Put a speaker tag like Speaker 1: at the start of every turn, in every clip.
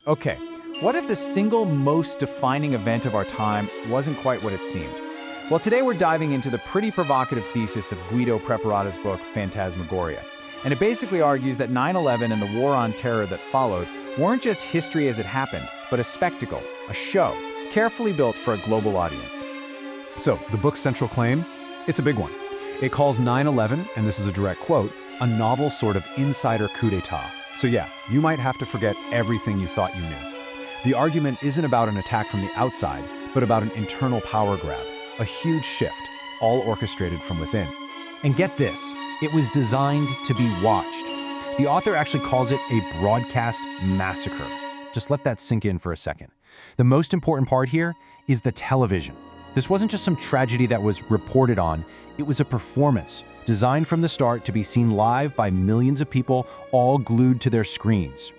Speaker 1: Okay, what if the single most defining event of our time wasn't quite what it seemed? Well, today we're diving into the pretty provocative thesis of Guido Preparata's book, Phantasmagoria. And it basically argues that 9/11 and the war on terror that followed weren't just history as it happened, but a spectacle, a show, carefully built for a global audience.
Speaker 2: So, the book's central claim? It's a big one. It calls 9/11, and this is a direct quote, a novel sort of insider coup d'etat. So yeah, you might have to forget everything you thought you knew. The argument isn't about an attack from the outside, but about an internal power grab, a huge shift, all orchestrated from within. And get this, it was designed to be watched. The author actually calls it a broadcast massacre. Just let that sink in for a second. The most important part here is the television. This wasn't just some tragedy that was reported on, it was a performance, designed from the start to be seen live by millions of people, all glued to their screens.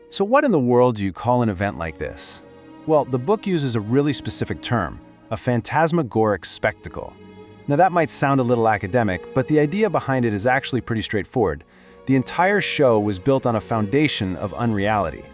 Speaker 2: So what in the world do you call an event like this? Well, the book uses a really specific term, a phantasmagoric spectacle. Now that might sound a little academic, but the idea behind it is actually pretty straightforward. The entire show was built on a foundation of unreality.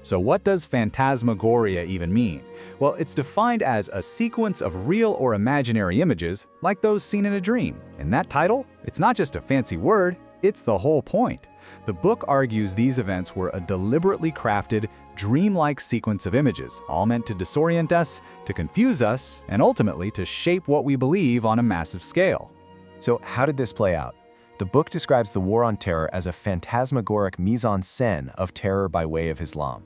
Speaker 1: So what does phantasmagoria even mean? Well, it's defined as a sequence of real or imaginary images, like those seen in a dream. And that title, it's not just a fancy word, it's the whole point. The book argues these events were a deliberately crafted, dreamlike sequence of images, all meant to disorient us, to confuse us, and ultimately to shape what we believe on a massive scale.
Speaker 3: So how did this play out? The book describes the war on terror as a phantasmagoric mise-en-scène of terror by way of Islam.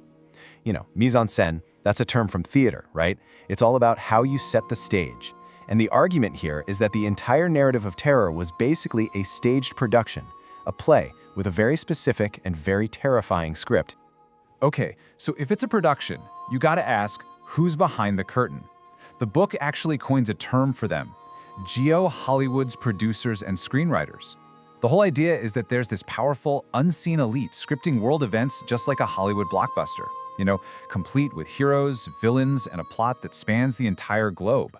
Speaker 3: You know, mise-en-scène, that's a term from theater, right? It's all about how you set the stage. And the argument here is that the entire narrative of terror was basically a staged production, a play with a very specific and very terrifying script.
Speaker 1: Okay, so if it's a production, you gotta ask, who's behind the curtain? The book actually coins a term for them, Hollywood's producers and screenwriters. The whole idea is that there's this powerful, unseen elite scripting world events just like a Hollywood blockbuster. You know, complete with heroes, villains, and a plot that spans the entire globe.